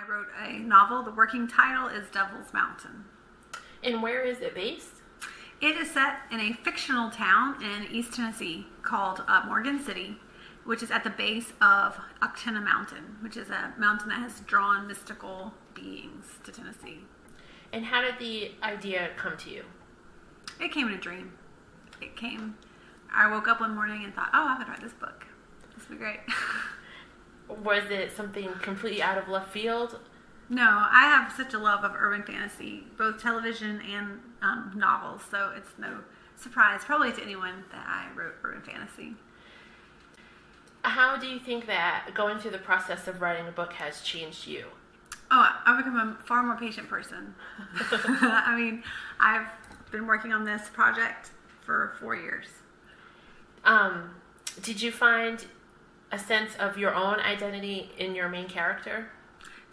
I wrote a novel. The working title is Devil's Mountain. And where is it based? It is set in a fictional town in East Tennessee called Morgan City, which is at the base of HK Mountain, which is a mountain that has drawn mystical beings to Tennessee. And how did the idea come to you? It came in a dream. I woke up one morning and thought, oh, I would write this book. This would be great. Was it something completely out of left field? No, I have such a love of urban fantasy, both television and novels, so it's no surprise probably to anyone that I wrote urban fantasy. How do you think that going through the process of writing a book has changed you? Oh, I've become a far more patient person. I mean, I've been working on this project for 4 years. Did you find a sense of your own identity in your main character?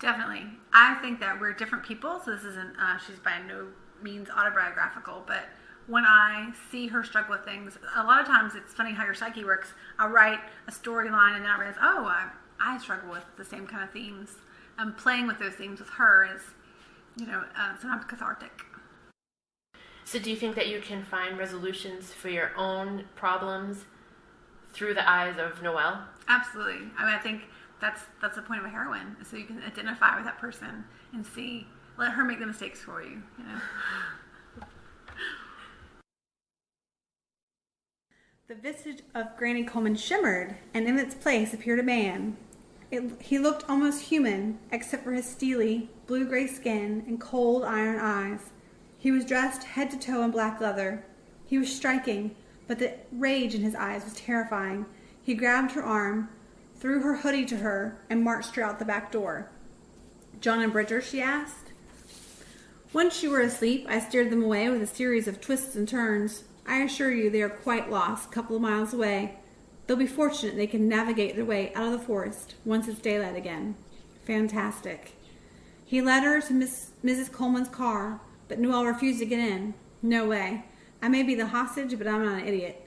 Definitely. I think that we're different people, so this isn't, she's by no means autobiographical, but when I see her struggle with things, a lot of times it's funny how your psyche works. I'll write a storyline and then I realize, I struggle with the same kind of themes. Playing with those themes with her is, sometimes cathartic. So do you think that you can find resolutions for your own problems through the eyes of Noelle? Absolutely. I mean, I think that's the point of a heroine, so you can identify with that person and let her make the mistakes for you, The visage of Granny Coleman shimmered, and in its place appeared a man. He looked almost human, except for his steely, blue-gray skin and cold iron eyes. He was dressed head to toe in black leather. He was striking, but the rage in his eyes was terrifying. He grabbed her arm, threw her hoodie to her, and marched her out the back door. "John and Bridger?" she asked. "Once you were asleep, I steered them away with a series of twists and turns. I assure you they are quite lost, a couple of miles away. They'll be fortunate they can navigate their way out of the forest once it's daylight again." Fantastic. He led her to Mrs. Coleman's car, but Noelle refused to get in. "No way. I may be the hostage, but I'm not an idiot.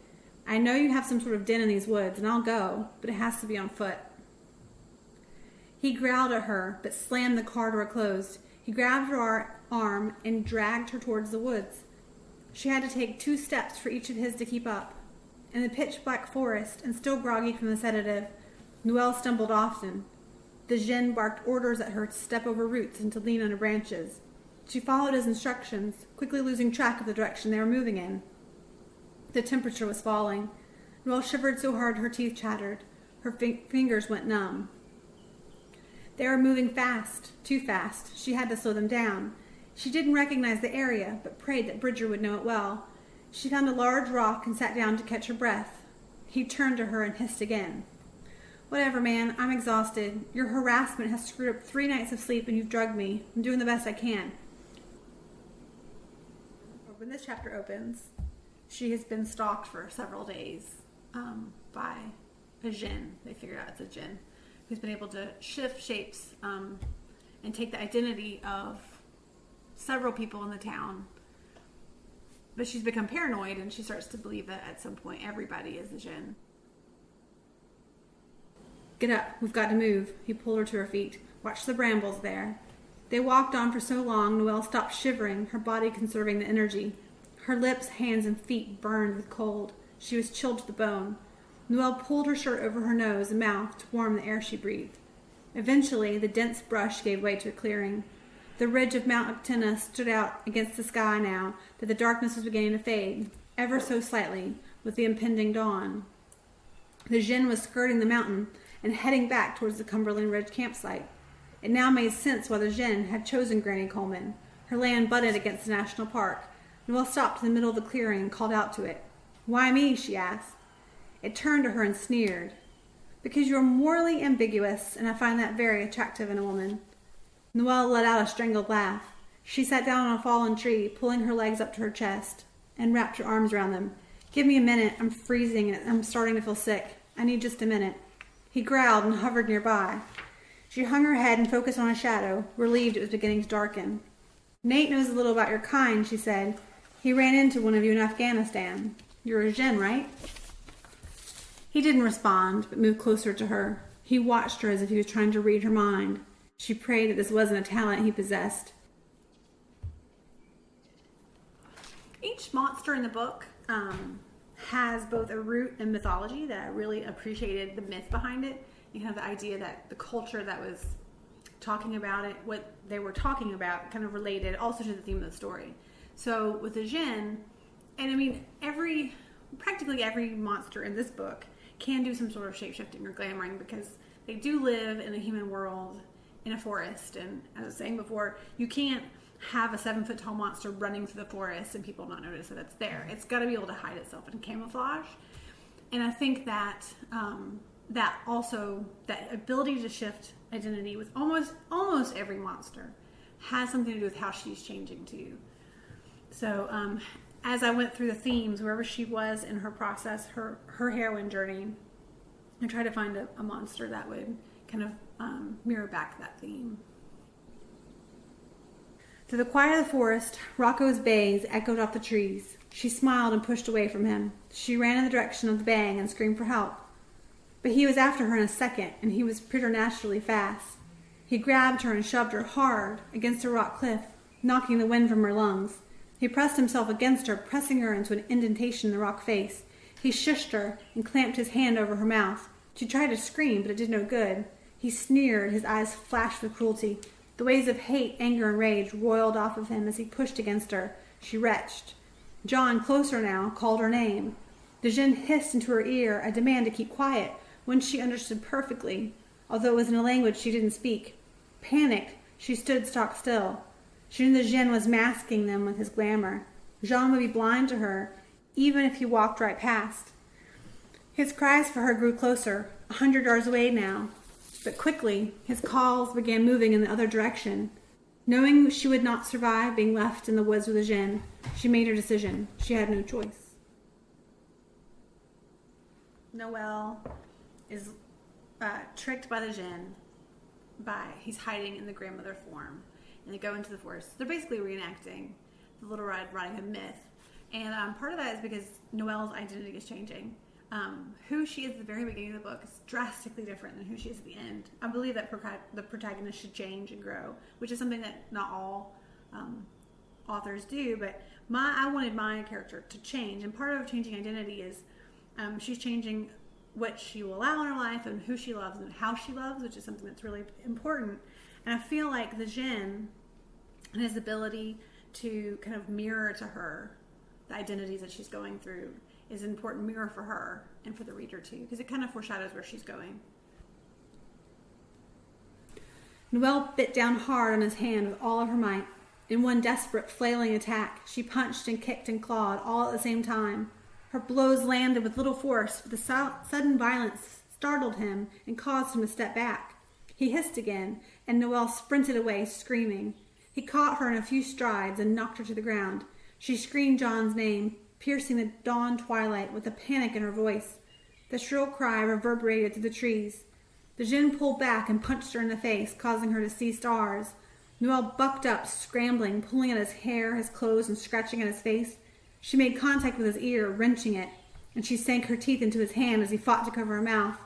I know you have some sort of den in these woods, and I'll go, but it has to be on foot." He growled at her, but slammed the car door closed. He grabbed her arm and dragged her towards the woods. She had to take 2 steps for each of his to keep up. In the pitch-black forest, and still groggy from the sedative, Noelle stumbled often. The djinn barked orders at her to step over roots and to lean on branches. She followed his instructions, quickly losing track of the direction they were moving in. The temperature was falling. Noelle shivered so hard her teeth chattered. Her fingers went numb. They were moving fast, too fast. She had to slow them down. She didn't recognize the area, but prayed that Bridger would know it well. She found a large rock and sat down to catch her breath. He turned to her and hissed again. "Whatever, man. I'm exhausted. Your harassment has screwed up 3 nights of sleep and you've drugged me. I'm doing the best I can." When this chapter opens, she has been stalked for several days by a djinn. They figured out it's a djinn who's been able to shift shapes and take the identity of several people in the town. But she's become paranoid and she starts to believe that at some point everybody is a djinn. "Get up, we've got to move." He pulled her to her feet. "Watch the brambles there." They walked on for so long, Noelle stopped shivering, her body conserving the energy. Her lips, hands, and feet burned with cold. She was chilled to the bone. Noelle pulled her shirt over her nose and mouth to warm the air she breathed. Eventually, the dense brush gave way to a clearing. The ridge of Mount Actina stood out against the sky now that the darkness was beginning to fade, ever so slightly, with the impending dawn. The djinn was skirting the mountain and heading back towards the Cumberland Ridge campsite. It now made sense why the djinn had chosen Granny Coleman. Her land butted against the national park. Noelle stopped in the middle of the clearing and called out to it. "Why me?" she asked. It turned to her and sneered. "Because you're morally ambiguous, and I find that very attractive in a woman." Noelle let out a strangled laugh. She sat down on a fallen tree, pulling her legs up to her chest, and wrapped her arms around them. "Give me a minute. I'm freezing and I'm starting to feel sick. I need just a minute." He growled and hovered nearby. She hung her head and focused on a shadow, relieved it was beginning to darken. "Nate knows a little about your kind," she said. "He ran into one of you in Afghanistan. You're a djinn, right?" He didn't respond, but moved closer to her. He watched her as if he was trying to read her mind. She prayed that this wasn't a talent he possessed. Each monster in the book has both a root in mythology that I really appreciated the myth behind it. You have the idea that the culture that was talking about it, what they were talking about, kind of related also to the theme of the story. So with the Jinn, and I mean practically every monster in this book can do some sort of shapeshifting or glamoring because they do live in a human world in a forest. And as I was saying before, you can't have a 7-foot tall monster running through the forest and people not notice that it's there. It's got to be able to hide itself in camouflage. And I think that that ability to shift identity with almost every monster has something to do with how she's changing too. So as I went through the themes, wherever she was in her process, her heroine journey, I tried to find a monster that would kind of mirror back that theme. Through the quiet of the forest, Rocco's bays echoed off the trees. She smiled and pushed away from him. She ran in the direction of the bang and screamed for help. But he was after her in a second, and he was preternaturally fast. He grabbed her and shoved her hard against a rock cliff, knocking the wind from her lungs. He pressed himself against her, pressing her into an indentation in the rock face. He shushed her and clamped his hand over her mouth. She tried to scream, but it did no good. He sneered, his eyes flashed with cruelty. The waves of hate, anger, and rage roiled off of him as he pushed against her. She retched. John, closer now, called her name. The Jinn hissed into her ear a demand to keep quiet, one she understood perfectly, although it was in a language she didn't speak. Panicked, she stood stock still. She knew the Jinn was masking them with his glamour. Jean would be blind to her, even if he walked right past. His cries for her grew closer, 100 yards away now. But quickly, his calls began moving in the other direction. Knowing she would not survive being left in the woods with the Jinn, she made her decision. She had no choice. Noelle is tricked by the Jinn. He's hiding in the grandmother form. And they go into the forest. They're basically reenacting the Little Red Riding Hood myth. And part of that is because Noelle's identity is changing. Who she is at the very beginning of the book is drastically different than who she is at the end. I believe that the protagonist should change and grow, which is something that not all authors do, but I wanted my character to change, and part of changing identity is she's changing what she will allow in her life and who she loves and how she loves, which is something that's really important. And I feel like the Jinn and his ability to kind of mirror to her the identities that she's going through is an important mirror for her and for the reader too, because it kind of foreshadows where she's going. Noelle bit down hard on his hand with all of her might. In one desperate, flailing attack, she punched and kicked and clawed all at the same time. Her blows landed with little force, but the sudden violence startled him and caused him to step back. He hissed again, and Noelle sprinted away, screaming. He caught her in a few strides and knocked her to the ground. She screamed John's name, piercing the dawn twilight with a panic in her voice. The shrill cry reverberated through the trees. The Jinn pulled back and punched her in the face, causing her to see stars. Noelle bucked up, scrambling, pulling at his hair, his clothes, and scratching at his face. She made contact with his ear, wrenching it, and she sank her teeth into his hand as he fought to cover her mouth.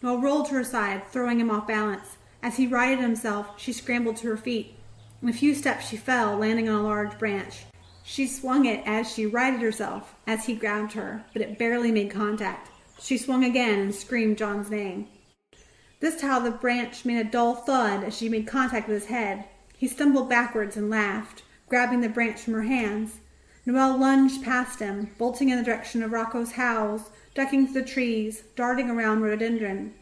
Noelle rolled to her side, throwing him off balance. As he righted himself, she scrambled to her feet. In a few steps she fell, landing on a large branch. She swung it as she righted herself, as he grabbed her, but it barely made contact. She swung again and screamed John's name. This time the branch made a dull thud as she made contact with his head. He stumbled backwards and laughed, grabbing the branch from her hands. Noelle lunged past him, bolting in the direction of Rocco's house, ducking through the trees, darting around rhododendron.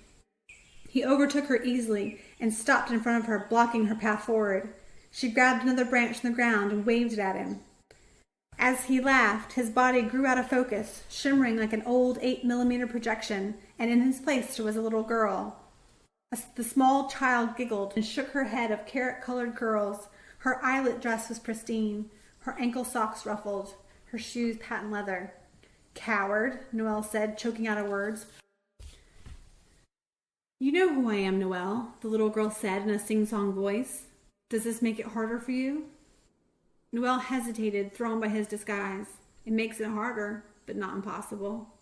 He overtook her easily and stopped in front of her, blocking her path forward. She grabbed another branch from the ground and waved it at him. As he laughed, his body grew out of focus, shimmering like an old 8mm projection, and in his place there was a little girl. The small child giggled and shook her head of carrot-colored curls. Her eyelet dress was pristine, her ankle socks ruffled, her shoes patent leather. "Coward," Noelle said, choking out her words. "You know who I am, Noelle," the little girl said in a sing-song voice. "Does this make it harder for you?" Noelle hesitated, thrown by his disguise. "It makes it harder, but not impossible."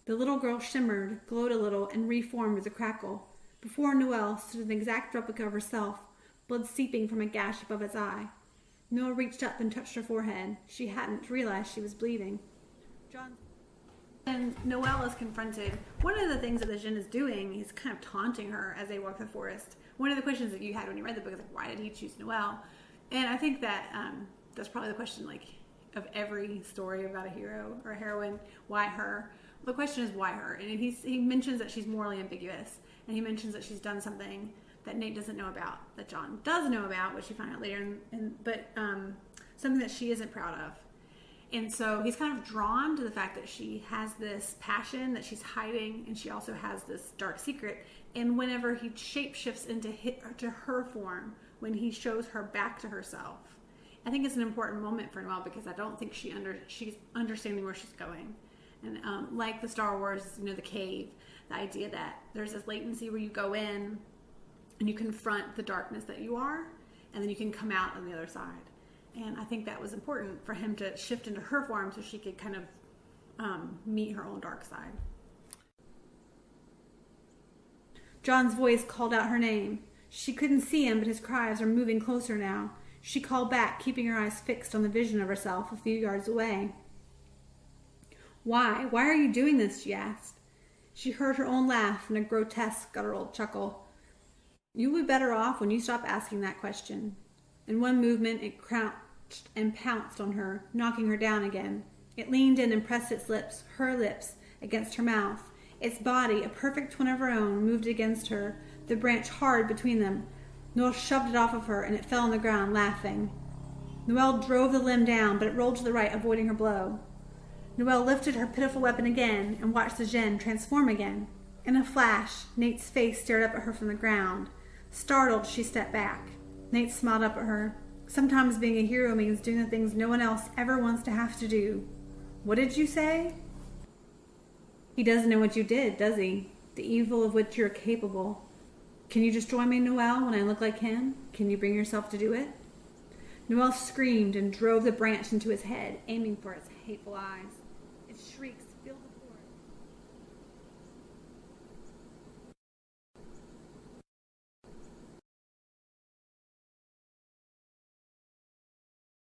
The little girl shimmered, glowed a little, and reformed with a crackle. Before Noelle stood an exact replica of herself, blood seeping from a gash above its eye. Noel reached up and touched her forehead. She hadn't realized she was bleeding. And Noelle is confronted. One of the things that the Jinn is doing is kind of taunting her as they walk the forest. One of the questions that you had when you read the book is like, why did he choose Noelle? And I think that that's probably the question of every story about a hero or a heroine. Why her? The question is why her? And he mentions that she's morally ambiguous, and he mentions that she's done something that Nate doesn't know about, that John does know about, which you find out later, but something that she isn't proud of. And so he's kind of drawn to the fact that she has this passion that she's hiding, and she also has this dark secret. And whenever he shapeshifts into her form, when he shows her back to herself, I think it's an important moment for Noelle, because I don't think she's understanding where she's going. And like the Star Wars, the cave, the idea that there's this latency where you go in and you confront the darkness that you are, and then you can come out on the other side. And I think that was important for him to shift into her form so she could kind of meet her own dark side. John's voice called out her name. She couldn't see him, but his cries were moving closer now. She called back, keeping her eyes fixed on the vision of herself a few yards away. Why? Why are you doing this? She asked. She heard her own laugh and a grotesque, guttural chuckle. You'll be better off when you stop asking that question. In one movement, it crouched and pounced on her, knocking her down again. It leaned in and pressed its lips, her lips, against her mouth. Its body, a perfect twin of her own, moved against her, the branch hard between them. Noelle shoved it off of her, and it fell on the ground, laughing. Noelle drove the limb down, but it rolled to the right, avoiding her blow. Noelle lifted her pitiful weapon again and watched the Jinn transform again. In a flash, Nate's face stared up at her from the ground. Startled, she stepped back. Nate smiled up at her. Sometimes being a hero means doing the things no one else ever wants to have to do. What did you say? He doesn't know what you did, does he? The evil of which you're capable. Can you just join me, Noelle, when I look like him? Can you bring yourself to do it? Noelle screamed and drove the branch into his head, aiming for its hateful eyes. Its shrieks